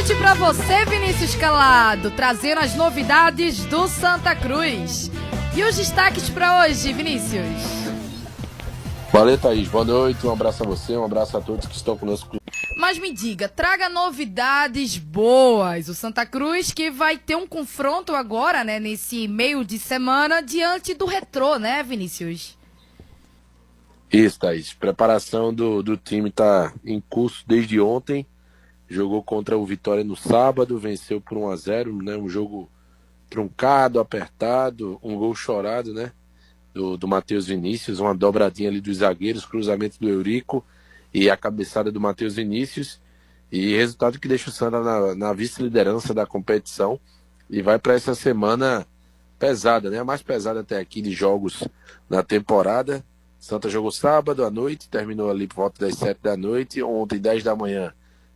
noite para você, Vinícius Calado, trazendo as novidades do Santa Cruz. E os destaques para hoje, Vinícius? Valeu, Thaís. Boa noite, um abraço a você, um abraço a todos que estão conosco. Mas me diga, traga novidades boas. O Santa Cruz que vai ter um confronto agora, né, nesse meio de semana, diante do Retrô, né, Vinícius? Isso, Thaís. Preparação do time está em curso desde ontem. Jogou contra o Vitória no sábado, venceu por 1-0, né? Um jogo truncado, apertado, um gol chorado, né? Do Matheus Vinícius, uma dobradinha ali dos zagueiros, cruzamento do Eurico e a cabeçada do Matheus Vinícius. E resultado que deixa o Santa na vice-liderança da competição e vai para essa semana pesada, né? A mais pesada até aqui de jogos na temporada. Santa jogou sábado à noite, terminou ali por volta das 7 da noite. Ontem, 10 da manhã,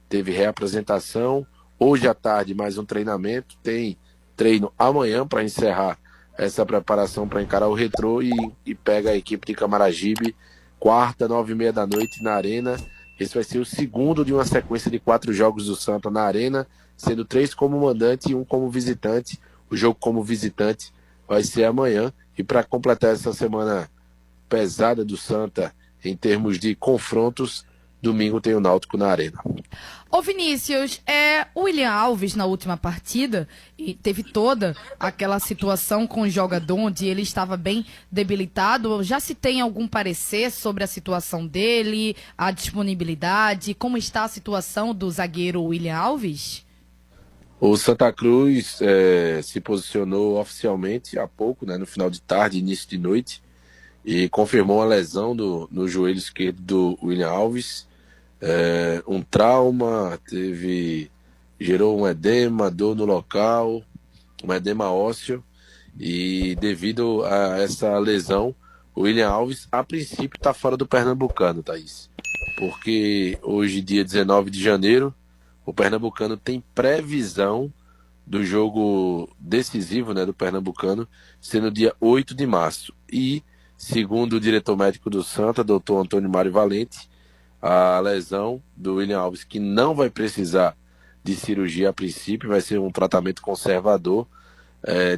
teve reapresentação. Hoje à tarde, mais um treinamento. Tem treino amanhã para encerrar essa preparação para encarar o Retrô e pega a equipe de Camaragibe, quarta, 9h30 da noite, na Arena. Esse vai ser o segundo de uma sequência de 4 jogos do Santa na Arena, sendo 3 como mandante e 1 como visitante. O jogo como visitante vai ser amanhã. E para completar essa semana pesada do Santa em termos de confrontos, domingo tem o Náutico na Arena. Ô Vinícius, o William Alves na última partida e teve toda aquela situação com o jogador onde ele estava bem debilitado. Já se tem algum parecer sobre a situação dele, a disponibilidade, como está a situação do zagueiro William Alves? O Santa Cruz se posicionou oficialmente há pouco, né, no final de tarde, início de noite, e confirmou a lesão no joelho esquerdo do William Alves. Um trauma, gerou um edema, dor no local, um edema ósseo, e devido a essa lesão, o William Alves, a princípio, está fora do Pernambucano, Thaís. Porque hoje, dia 19 de janeiro, o Pernambucano tem previsão do jogo decisivo, né, do Pernambucano, sendo dia 8 de março. E, segundo o diretor médico do Santa, doutor Antônio Mário Valente, a lesão do William Alves, que não vai precisar de cirurgia a princípio, vai ser um tratamento conservador,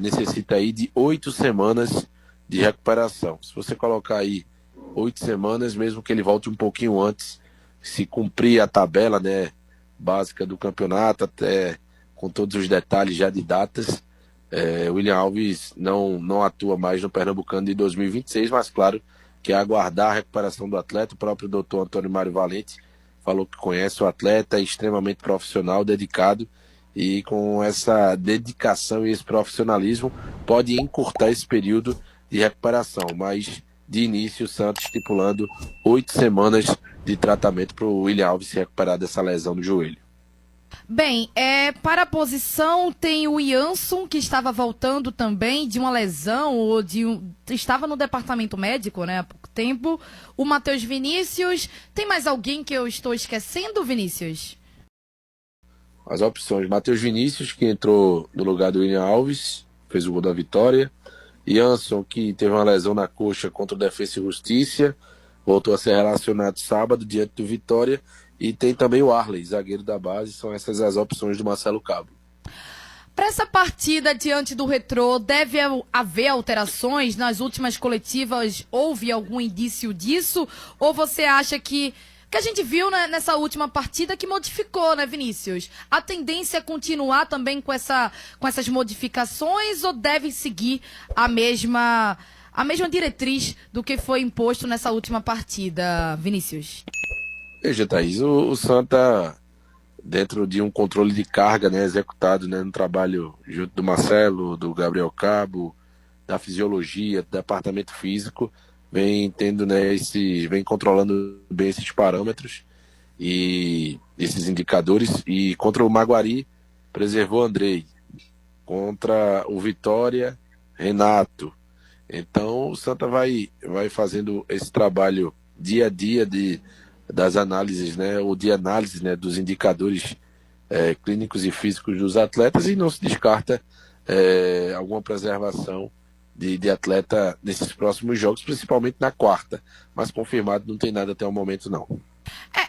necessita aí de 8 semanas de recuperação. Se você colocar aí 8 semanas, mesmo que ele volte um pouquinho antes, se cumprir a tabela, né, básica do campeonato, até com todos os detalhes já de datas, William Alves não atua mais no Pernambucano de 2026, mas claro que é aguardar a recuperação do atleta. O próprio doutor Antônio Mário Valente falou que conhece o atleta, é extremamente profissional, dedicado, e com essa dedicação e esse profissionalismo pode encurtar esse período de recuperação, mas de início o Santos estipulando 8 semanas de tratamento para o William Alves se recuperar dessa lesão no joelho. Bem, para a posição tem o Jansson, que estava voltando também de uma lesão, estava no departamento médico, né, há pouco tempo. O Matheus Vinícius. Tem mais alguém que eu estou esquecendo, Vinícius? As opções: Matheus Vinícius, que entrou no lugar do William Alves, fez o gol da vitória. Jansson, que teve uma lesão na coxa contra o Defensa e Justiça, voltou a ser relacionado sábado diante do Vitória. E tem também o Arley, zagueiro da base. São essas as opções do Marcelo Cabo. Para essa partida diante do Retrô, deve haver alterações? Nas últimas coletivas houve algum indício disso? Ou você acha que a gente viu, né, nessa última partida que modificou, né, Vinícius? A tendência é continuar também com essas modificações, ou deve seguir a mesma diretriz do que foi imposto nessa última partida, Vinícius? Veja, Thaís, o Santa, dentro de um controle de carga, né, executado, né, no trabalho junto do Marcelo, do Gabriel Cabo, da fisiologia, do departamento físico, vem tendo, né, vem controlando bem esses parâmetros e esses indicadores. E contra o Maguari, preservou Andrei. Contra o Vitória, Renato. Então o Santa vai fazendo esse trabalho dia a dia das análises, né, ou de análise, né, dos indicadores clínicos e físicos dos atletas, e não se descarta alguma preservação de atleta nesses próximos jogos, principalmente na quarta, mas confirmado não tem nada até o momento não.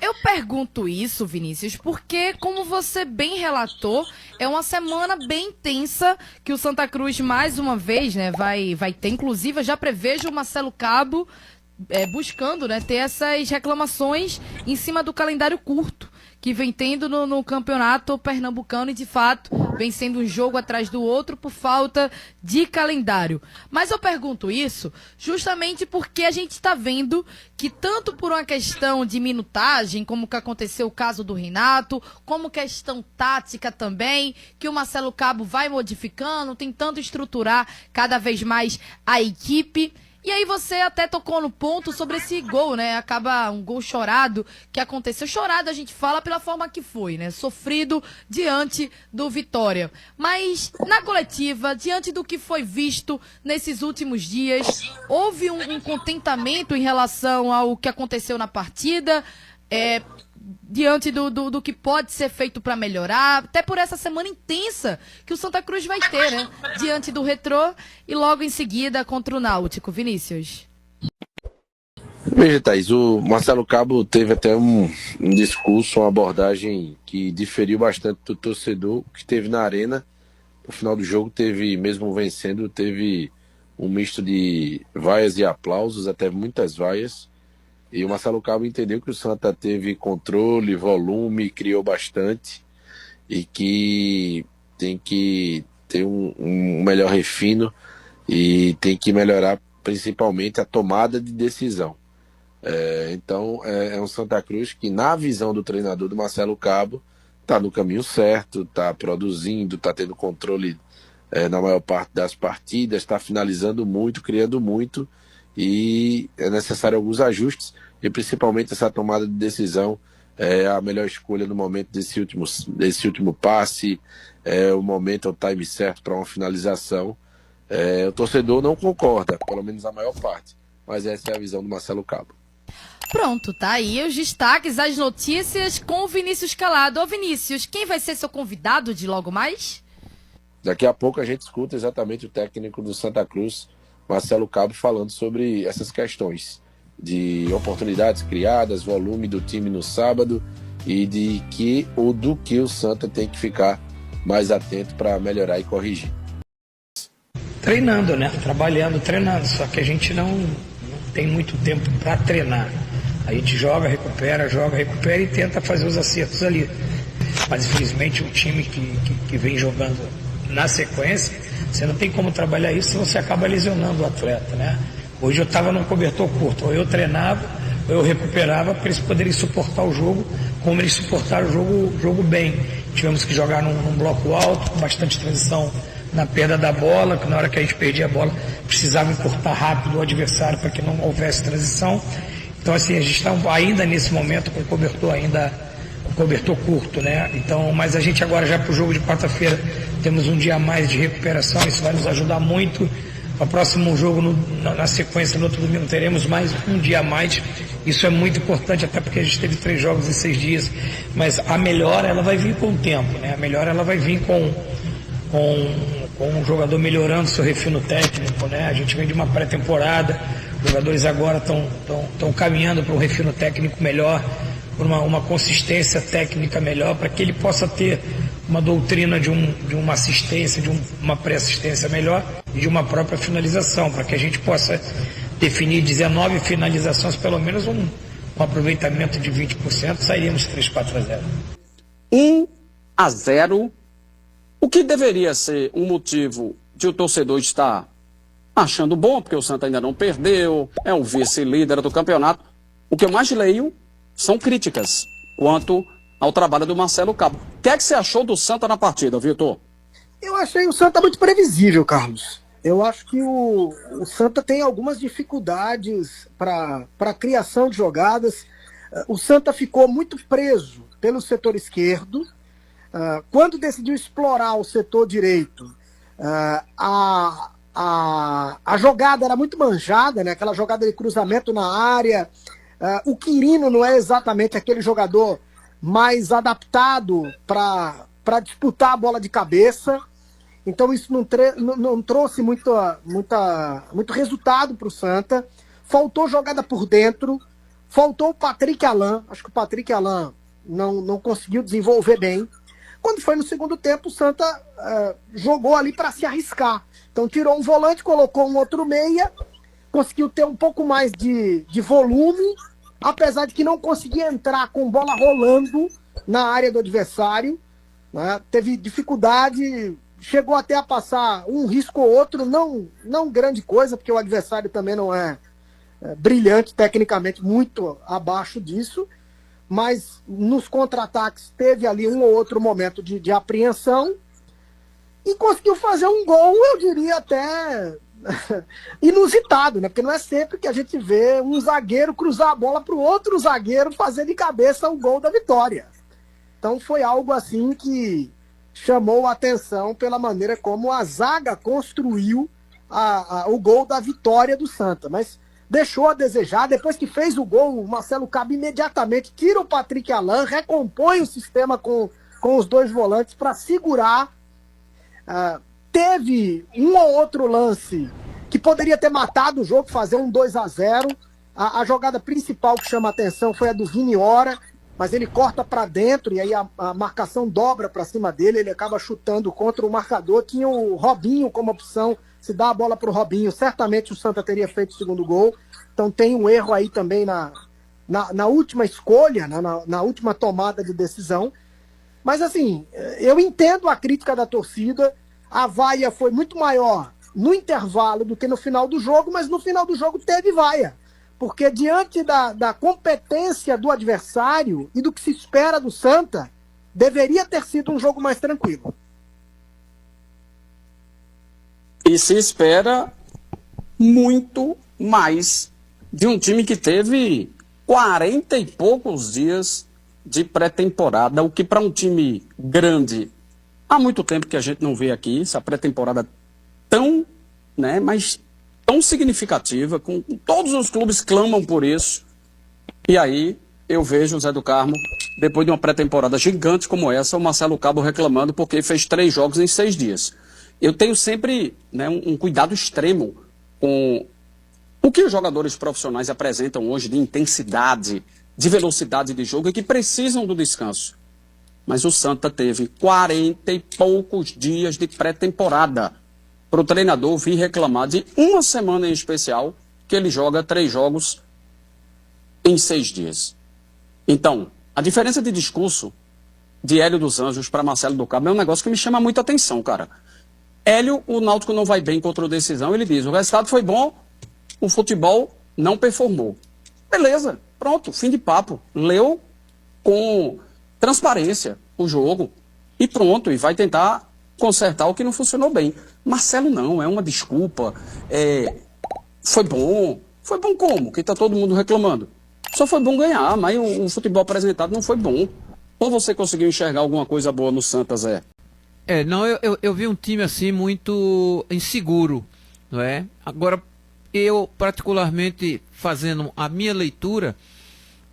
Eu pergunto isso, Vinícius, porque, como você bem relatou, é uma semana bem intensa que o Santa Cruz, mais uma vez, né, vai ter. Inclusive, eu já prevejo o Marcelo Cabo buscando, né, ter essas reclamações em cima do calendário curto que vem tendo no campeonato pernambucano e, de fato, vem sendo um jogo atrás do outro por falta de calendário. Mas eu pergunto isso justamente porque a gente está vendo que, tanto por uma questão de minutagem, como que aconteceu o caso do Renato, como questão tática também, que o Marcelo Cabo vai modificando, tentando estruturar cada vez mais a equipe. E aí você até tocou no ponto sobre esse gol, né? Acaba um gol chorado que aconteceu. Chorado a gente fala pela forma que foi, né? Sofrido diante do Vitória. Mas na coletiva, diante do que foi visto nesses últimos dias, houve um contentamento em relação ao que aconteceu na partida, diante do que pode ser feito para melhorar, até por essa semana intensa que o Santa Cruz vai ter, né? Diante do Retrô e logo em seguida contra o Náutico. Vinícius. Veja, Thaís, o Marcelo Cabo teve até um discurso, uma abordagem que diferiu bastante do torcedor que teve na arena. No final do jogo teve, mesmo vencendo, teve um misto de vaias e aplausos, até muitas vaias. E o Marcelo Cabo entendeu que o Santa teve controle, volume, criou bastante e que tem que ter um melhor refino e tem que melhorar principalmente a tomada de decisão. Então é um Santa Cruz que, na visão do treinador do Marcelo Cabo, está no caminho certo, está produzindo, está tendo controle na maior parte das partidas, está finalizando muito, criando muito, e é necessário alguns ajustes, e principalmente essa tomada de decisão é a melhor escolha no momento desse último passe, o momento, o time certo para uma finalização. O torcedor não concorda, pelo menos a maior parte, mas essa é a visão do Marcelo Cabo. Pronto, tá aí os destaques, as notícias com o Vinícius Calado. Ô Vinícius, quem vai ser seu convidado de logo mais? Daqui a pouco a gente escuta exatamente o técnico do Santa Cruz, Marcelo Cabo, falando sobre essas questões de oportunidades criadas, volume do time no sábado e do que o Santa tem que ficar mais atento para melhorar e corrigir. Treinando, né? Trabalhando, treinando, só que a gente não tem muito tempo para treinar. A gente joga, recupera e tenta fazer os acertos ali. Mas infelizmente o time que vem jogando na sequência, você não tem como trabalhar isso, você acaba lesionando o atleta, né? Hoje eu estava num cobertor curto, ou eu treinava, ou eu recuperava para eles poderem suportar o jogo, como eles suportaram o jogo bem. Tivemos que jogar num bloco alto, com bastante transição na perda da bola, que na hora que a gente perdia a bola, precisava encurtar rápido o adversário para que não houvesse transição. Então, assim, a gente está ainda nesse momento com o cobertor curto, né? Então, mas a gente agora já para o jogo de quarta-feira temos um dia a mais de recuperação, isso vai nos ajudar muito. No próximo jogo, na sequência, no outro domingo, teremos mais um dia a mais. Isso é muito importante, até porque a gente teve 3 jogos em 6 dias. Mas a melhora, ela vai vir com o tempo, né? A melhora, ela vai vir com o jogador melhorando seu refino técnico, né? A gente vem de uma pré-temporada, os jogadores agora estão caminhando para um refino técnico melhor, por uma consistência técnica melhor, para que ele possa ter uma doutrina de uma assistência, de uma pré-assistência melhor e de uma própria finalização, para que a gente possa definir 19 finalizações, pelo menos um aproveitamento de 20%, sairíamos 3-4-0. 1-0, o que deveria ser um motivo de o torcedor estar achando bom, porque o Santa ainda não perdeu, é o vice-líder do campeonato. O que eu mais leio são críticas quanto ao trabalho do Marcelo Cabo. O que é que você achou do Santa na partida, Vitor? Eu achei o Santa muito previsível, Carlos. Eu acho que o Santa tem algumas dificuldades para a criação de jogadas. O Santa ficou muito preso pelo setor esquerdo. Quando decidiu explorar o setor direito, a jogada era muito manjada, né? Aquela jogada de cruzamento na área. O Quirino não é exatamente aquele jogador mais adaptado para disputar a bola de cabeça. Então isso não trouxe muito resultado para o Santa. Faltou jogada por dentro, faltou o Patrick Alain, acho que o Patrick Alain não conseguiu desenvolver bem. Quando foi no segundo tempo, o Santa jogou ali para se arriscar. Então tirou um volante, colocou um outro meia, conseguiu ter um pouco mais de volume, apesar de que não conseguia entrar com bola rolando na área do adversário, né? Teve dificuldade, chegou até a passar um risco ou outro, não grande coisa, porque o adversário também não é brilhante tecnicamente, muito abaixo disso, mas nos contra-ataques teve ali um ou outro momento de apreensão e conseguiu fazer um gol, eu diria até inusitado, né? Porque não é sempre que a gente vê um zagueiro cruzar a bola para o outro zagueiro fazer de cabeça o gol da vitória. Então foi algo assim que chamou a atenção pela maneira como a zaga construiu o gol da vitória do Santa, mas deixou a desejar. Depois que fez o gol, o Marcelo Cabo imediatamente tira o Patrick Alain, recompõe o sistema com os dois volantes para segurar. Teve um ou outro lance que poderia ter matado o jogo, fazer um 2-0. A jogada principal que chama a atenção foi a do Vini Ora, mas ele corta para dentro e aí a marcação dobra para cima dele, ele acaba chutando contra o marcador. Tinha o Robinho como opção, se dá a bola para o Robinho, certamente o Santa teria feito o segundo gol. Então tem um erro aí também na última escolha, na última tomada de decisão. Mas assim, eu entendo a crítica da torcida, a vaia foi muito maior no intervalo do que no final do jogo, mas no final do jogo teve vaia. Porque diante da competência do adversário e do que se espera do Santa, deveria ter sido um jogo mais tranquilo. E se espera muito mais de um time que teve 40 e poucos dias de pré-temporada, o que para um time grande, há muito tempo que a gente não vê aqui, essa pré-temporada tão, né, mas tão significativa, com todos os clubes clamam por isso. E aí eu vejo o Zé do Carmo, depois de uma pré-temporada gigante como essa, o Marcelo Cabo reclamando porque fez 3 jogos em 6 dias. Eu tenho sempre, né, um cuidado extremo com o que os jogadores profissionais apresentam hoje de intensidade, de velocidade de jogo e que precisam do descanso. Mas o Santa teve 40 e poucos dias de pré-temporada para o treinador vir reclamar de uma semana em especial que ele joga 3 jogos em 6 dias. Então, a diferença de discurso de Hélio dos Anjos para Marcelo do Cabo é um negócio que me chama muita atenção, cara. Hélio, o Náutico não vai bem contra o Decisão, ele diz, o resultado foi bom, o futebol não performou. Beleza, pronto, fim de papo. Leu com transparência o jogo e pronto, e vai tentar consertar o que não funcionou bem. Marcelo não, é uma desculpa, foi bom como? Que está todo mundo reclamando. Só foi bom ganhar, mas o futebol apresentado não foi bom. Ou você conseguiu enxergar alguma coisa boa no Santa, Zé? Não, eu vi um time assim muito inseguro, não é? Agora, eu particularmente fazendo a minha leitura,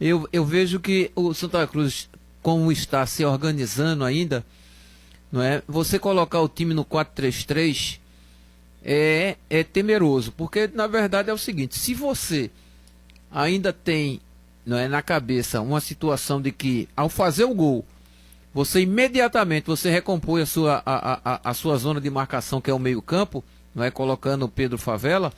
eu vejo que o Santa Cruz, como está se organizando ainda, não é? Você colocar o time no 4-3-3 é temeroso, porque na verdade é o seguinte, se você ainda tem, não é, na cabeça uma situação de que ao fazer o gol, você imediatamente recompõe a sua zona de marcação, que é o meio-campo, não é, colocando o Pedro Favela.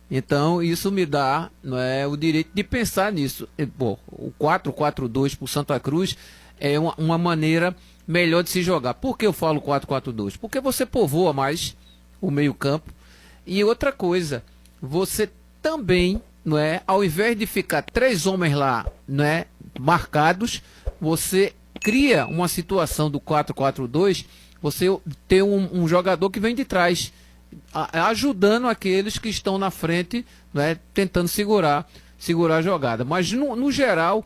Então isso me dá, não é, o direito de pensar nisso. Bom, o 4-4-2 para o Santa Cruz é uma maneira melhor de se jogar. Por que eu falo 4-4-2? Porque você povoa mais o meio-campo. E outra coisa, você também, não é, ao invés de ficar 3 homens lá, não é, marcados, você cria uma situação do 4-4-2, você tem um jogador que vem de trás, ajudando aqueles que estão na frente, né, tentando segurar a jogada. Mas no geral,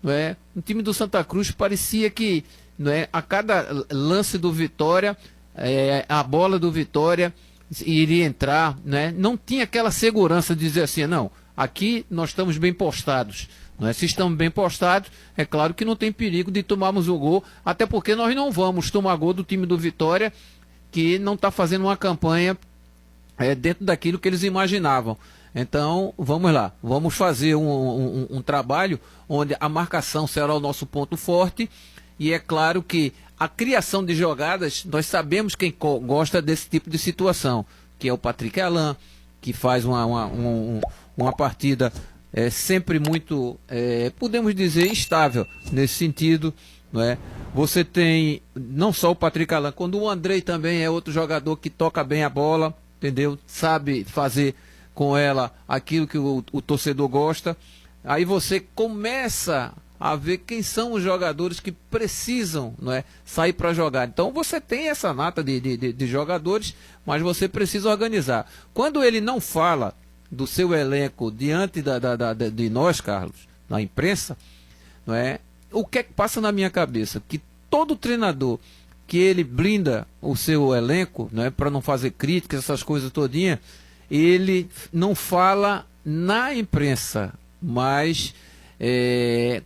né, o time do Santa Cruz parecia que, né, a cada lance do Vitória, a bola do Vitória iria entrar, né, não tinha aquela segurança de dizer assim, não, aqui nós estamos bem postados. Não é? Se estamos bem postados, é claro que não tem perigo de tomarmos o gol, até porque nós não vamos tomar gol do time do Vitória, que não está fazendo uma campanha dentro daquilo que eles imaginavam. Então, vamos lá, vamos fazer um trabalho onde a marcação será o nosso ponto forte, e é claro que a criação de jogadas, nós sabemos quem gosta desse tipo de situação, que é o Patrick Alain, que faz uma partida sempre muito, podemos dizer, instável nesse sentido, não é? Você tem não só o Patrick Alain, quando o Andrei também é outro jogador que toca bem a bola, entendeu? Sabe fazer com ela aquilo que o torcedor gosta. Aí você começa a ver quem são os jogadores que precisam, não é, sair para jogar. Então você tem essa nata de jogadores, mas você precisa organizar. Quando ele não fala do seu elenco diante de nós, Carlos, na imprensa, não é? O que é que passa na minha cabeça? Que todo treinador que ele blinda o seu elenco, não é, para não fazer críticas, essas coisas todinha, ele não fala na imprensa, mas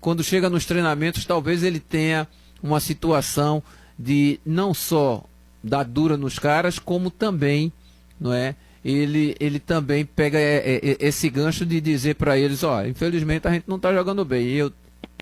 quando chega nos treinamentos, talvez ele tenha uma situação de não só dar dura nos caras, como também, não é? Ele também pega esse gancho de dizer para eles, infelizmente a gente não está jogando bem. Eu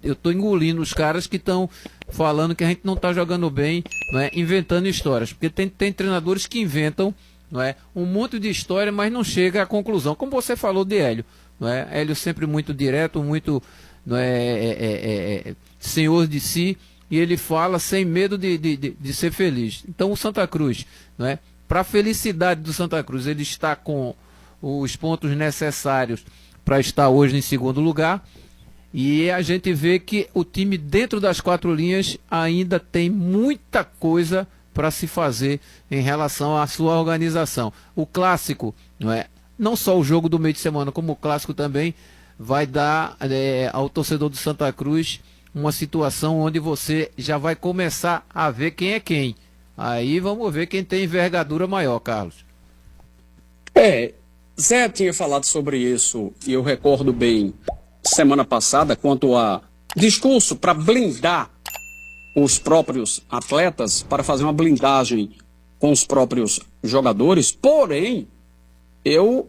estou engolindo os caras que estão falando que a gente não está jogando bem, não é? Inventando histórias. Porque tem treinadores que inventam, não é, um monte de história, mas não chega à conclusão. Como você falou de Hélio. Não é? Hélio sempre muito direto, muito, não é, senhor de si, e ele fala sem medo de ser feliz. Então o Santa Cruz, não é, para a felicidade do Santa Cruz, ele está com os pontos necessários para estar hoje em segundo lugar. E a gente vê que o time dentro das quatro linhas ainda tem muita coisa para se fazer em relação à sua organização. O clássico, não só o jogo do meio de semana, como o clássico também vai dar ao torcedor do Santa Cruz uma situação onde você já vai começar a ver quem é quem. Aí vamos ver quem tem envergadura maior, Carlos. Zé tinha falado sobre isso, e eu recordo bem, semana passada, quanto a discurso para blindar os próprios atletas, para fazer uma blindagem com os próprios jogadores. Porém, eu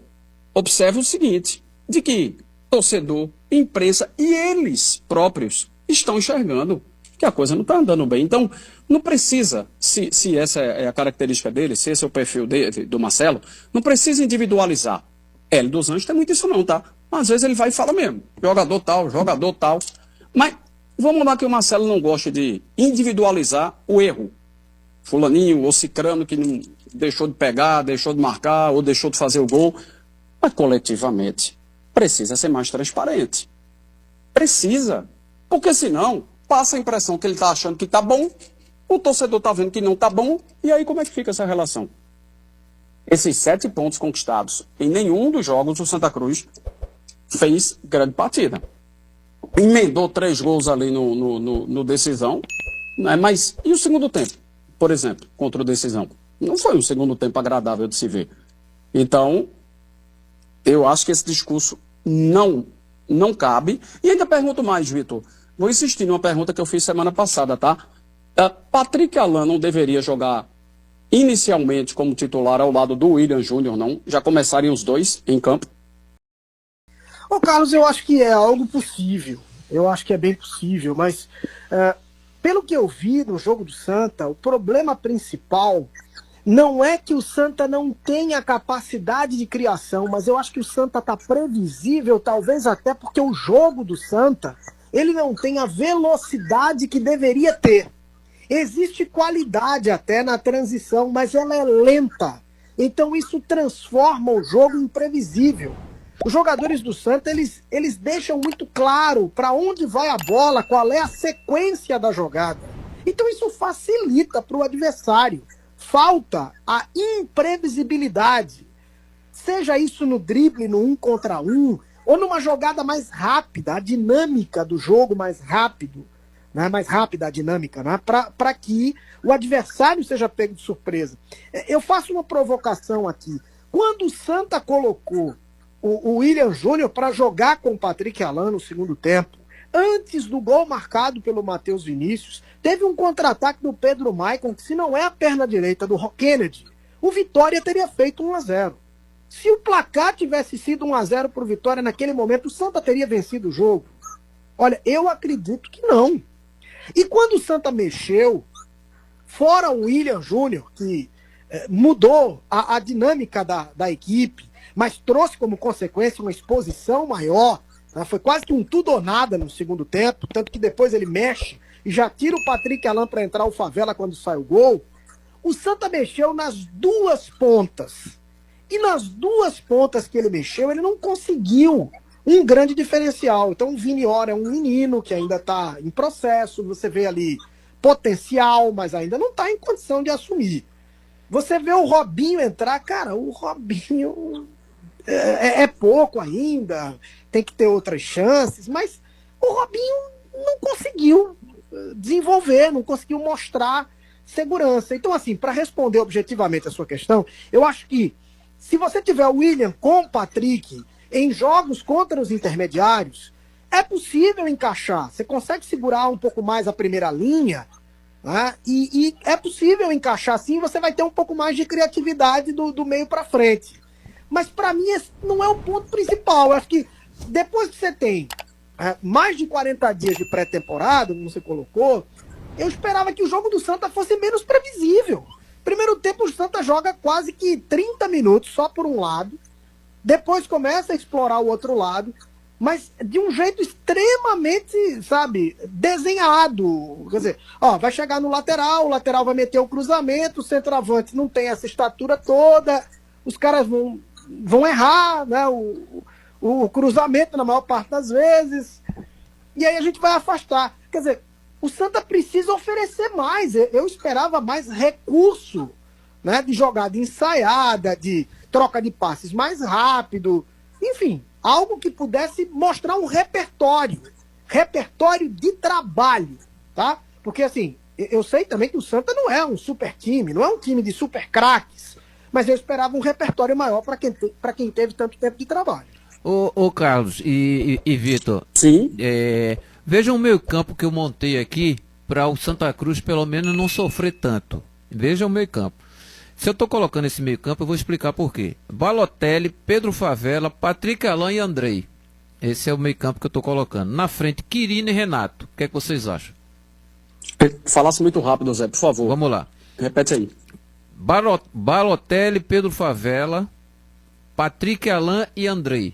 observo o seguinte, de que torcedor, imprensa e eles próprios estão enxergando que a coisa não está andando bem. Então, não precisa, se essa é a característica dele, se esse é o perfil do Marcelo, não precisa individualizar. Hélio dos Anjos tem muito isso não, tá? Às vezes ele vai e fala mesmo, jogador tal. Mas vamos lá que o Marcelo não gosta de individualizar o erro. Fulaninho ou cicrano que não deixou de pegar, deixou de marcar ou deixou de fazer o gol. Mas coletivamente precisa ser mais transparente. Precisa. Porque senão passa a impressão que ele está achando que está bom, o torcedor está vendo que não está bom, e aí como é que fica essa relação? Esses 7 pontos conquistados, em nenhum dos jogos o Santa Cruz fez grande partida. Emendou 3 gols ali no Decisão, né? Mas e o segundo tempo, por exemplo, contra o Decisão? Não foi um segundo tempo agradável de se ver. Então, eu acho que esse discurso não cabe. E ainda pergunto mais, Vitor. Vou insistir numa pergunta que eu fiz semana passada, tá? Patrick Alain não deveria jogar inicialmente como titular ao lado do William Júnior, não? Já começariam os dois em campo? Ô Carlos, eu acho que é algo possível. Eu acho que é bem possível, mas pelo que eu vi no jogo do Santa, o problema principal não é que o Santa não tenha capacidade de criação, mas eu acho que o Santa está previsível, talvez até porque o jogo do Santa, ele não tem a velocidade que deveria ter. Existe qualidade até na transição, mas ela é lenta. Então isso transforma o jogo imprevisível. Os jogadores do Santa, eles deixam muito claro para onde vai a bola, qual é a sequência da jogada. Então isso facilita para o adversário. Falta a imprevisibilidade. Seja isso no drible, no 1 contra 1, ou numa jogada mais rápida, a dinâmica do jogo mais rápido, né? Mais rápida a dinâmica, né? Para que o adversário seja pego de surpresa. Eu faço uma provocação aqui. Quando o Santa colocou o William Júnior para jogar com o Patrick Alain no segundo tempo, antes do gol marcado pelo Matheus Vinícius, teve um contra-ataque do Pedro Maicon, que se não é a perna direita do Kennedy, o Vitória teria feito 1-0. Se o placar tivesse sido 1-0 pro Vitória naquele momento, o Santa teria vencido o jogo? Olha, eu acredito que não. E quando o Santa mexeu, fora o William Júnior, que mudou a dinâmica da equipe, mas trouxe como consequência uma exposição maior, tá? Foi quase que um tudo ou nada no segundo tempo, tanto que depois ele mexe e já tira o Patrick Alain para entrar o Favela quando sai o gol. O Santa mexeu nas duas pontas. E nas duas pontas que ele mexeu, ele não conseguiu um grande diferencial. Então o Vini Ora é um menino que ainda está em processo, você vê ali potencial, mas ainda não está em condição de assumir. Você vê o Robinho entrar, cara, o Robinho é pouco ainda, tem que ter outras chances, mas o Robinho não conseguiu desenvolver, não conseguiu mostrar segurança. Então, assim, para responder objetivamente a sua questão, eu acho que se você tiver o William com o Patrick em jogos contra os intermediários, é possível encaixar. Você consegue segurar um pouco mais a primeira linha, né? E é possível encaixar sim, você vai ter um pouco mais de criatividade do meio para frente. Mas para mim esse não é o ponto principal. Eu acho que depois que você tem mais de 40 dias de pré-temporada, como você colocou, eu esperava que o jogo do Santa fosse menos previsível. Primeiro tempo o Santa joga quase que 30 minutos só por um lado, depois começa a explorar o outro lado, mas de um jeito extremamente, sabe, desenhado. Quer dizer, vai chegar no lateral, o lateral vai meter o cruzamento, o centroavante não tem essa estatura toda, os caras vão errar, né, o cruzamento na maior parte das vezes, e aí a gente vai afastar. Quer dizer, o Santa precisa oferecer mais. Eu esperava mais recurso, né, de jogada ensaiada, de troca de passes mais rápido, enfim, algo que pudesse mostrar um repertório de trabalho, tá? Porque assim, eu sei também que o Santa não é um super time, não é um time de super craques, mas eu esperava um repertório maior para quem teve tanto tempo de trabalho. Ô Carlos e Vitor, Sim. Vejam o meio campo que eu montei aqui para o Santa Cruz pelo menos não sofrer tanto. Vejam o meio campo. Se eu estou colocando esse meio campo, eu vou explicar por quê. Balotelli, Pedro Favela, Patrick Alain e Andrei. Esse é o meio campo que eu estou colocando. Na frente, Quirino e Renato. O que é que vocês acham? Falasse muito rápido, Zé, por favor. Vamos lá. Repete aí. Balotelli, Pedro Favela, Patrick Alain e Andrei.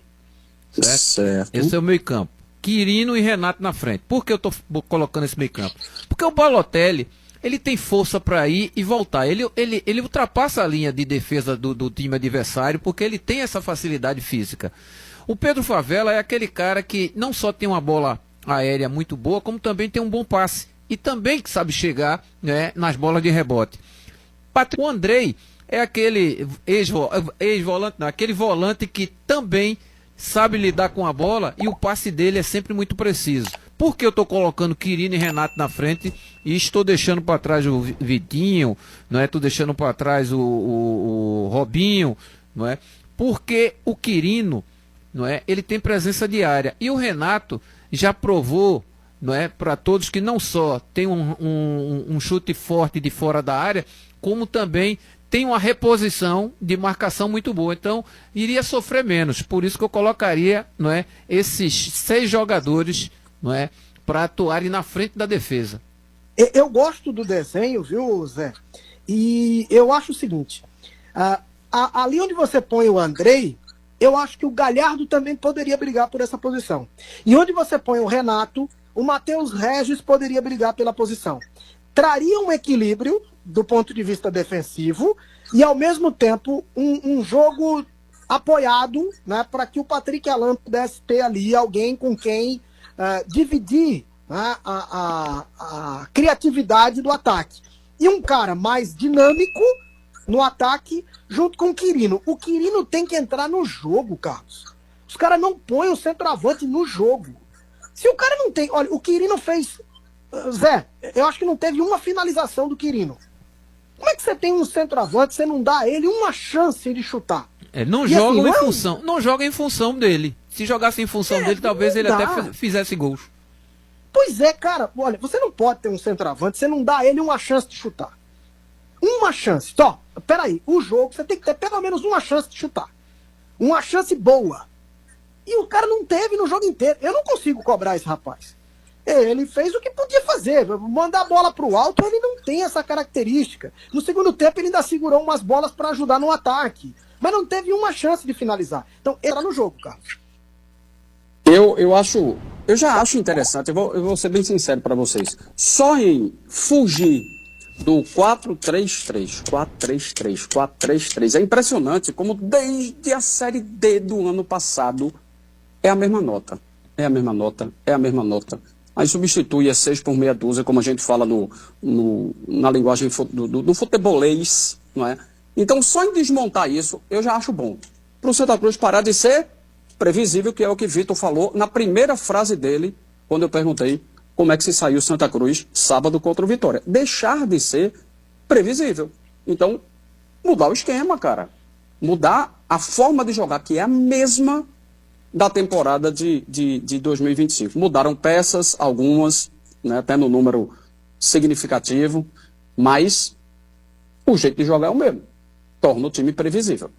Certo? Esse é o meio campo. Quirino e Renato na frente. Por que eu estou colocando esse meio campo? Porque o Balotelli, ele tem força para ir e voltar. Ele ultrapassa a linha de defesa do time adversário porque ele tem essa facilidade física. O Pedro Favela é aquele cara que não só tem uma bola aérea muito boa, como também tem um bom passe. E também que sabe chegar, né, nas bolas de rebote. O Andrei é aquele ex-volante, aquele volante que também sabe lidar com a bola e o passe dele é sempre muito preciso. Por que eu estou colocando Quirino e Renato na frente e estou deixando para trás o Vitinho, não é? Estou deixando para trás o Robinho, não é? Porque o Quirino, não é? Ele tem presença diária e o Renato já provou, não é? Para todos que não só tem um chute forte de fora da área, como também tem uma reposição de marcação muito boa, então iria sofrer menos. Por isso que eu colocaria, não é, esses 6 jogadores, não é, para atuarem na frente da defesa. Eu gosto do desenho, viu, Zé? E eu acho o seguinte, ali onde você põe o Andrei, eu acho que o Galhardo também poderia brigar por essa posição. E onde você põe o Renato, o Matheus Regis poderia brigar pela posição. Traria um equilíbrio do ponto de vista defensivo e, ao mesmo tempo, um jogo apoiado, né, para que o Patrick Alain pudesse ter ali alguém com quem dividir, né, a criatividade do ataque. E um cara mais dinâmico no ataque junto com o Quirino. O Quirino tem que entrar no jogo, Carlos. Os caras não põem o centroavante no jogo. Se o cara não tem... Olha, o Quirino fez... Zé, eu acho que não teve uma finalização do Quirino. Como é que você tem um centroavante, você não dá a ele uma chance de chutar? Não joga em função dele. Se jogasse em função dele, talvez ele até fizesse gols. Pois é, cara. Olha, você não pode ter um centroavante, você não dá a ele uma chance de chutar. Uma chance. Peraí, o jogo, você tem que ter pelo menos uma chance de chutar. uma chance boa. E o cara não teve no jogo inteiro. Eu não consigo cobrar esse rapaz. Ele fez o que podia fazer. Mandar a bola pro alto, ele não tem essa característica. No segundo tempo, ele ainda segurou umas bolas para ajudar no ataque. Mas não teve uma chance de finalizar. Então, ele tá no jogo, Carlos. Eu já acho interessante, eu vou ser bem sincero para vocês. Só em fugir do 4-3-3, 4-3-3, 4-3-3. É impressionante como desde a Série D do ano passado é a mesma nota. É a mesma nota, é a mesma nota. Aí substitui a 6 por meia dúzia, como a gente fala na linguagem do futebolês, não é? Então, só em desmontar isso, eu já acho bom. Para o Santa Cruz parar de ser previsível, que é o que Vitor falou na primeira frase dele, quando eu perguntei como é que se saiu Santa Cruz sábado contra o Vitória. Deixar de ser previsível. Então, mudar o esquema, cara. Mudar a forma de jogar, que é a mesma da temporada de 2025. Mudaram peças, algumas, né, até no número significativo, mas o jeito de jogar é o mesmo. Torna o time previsível.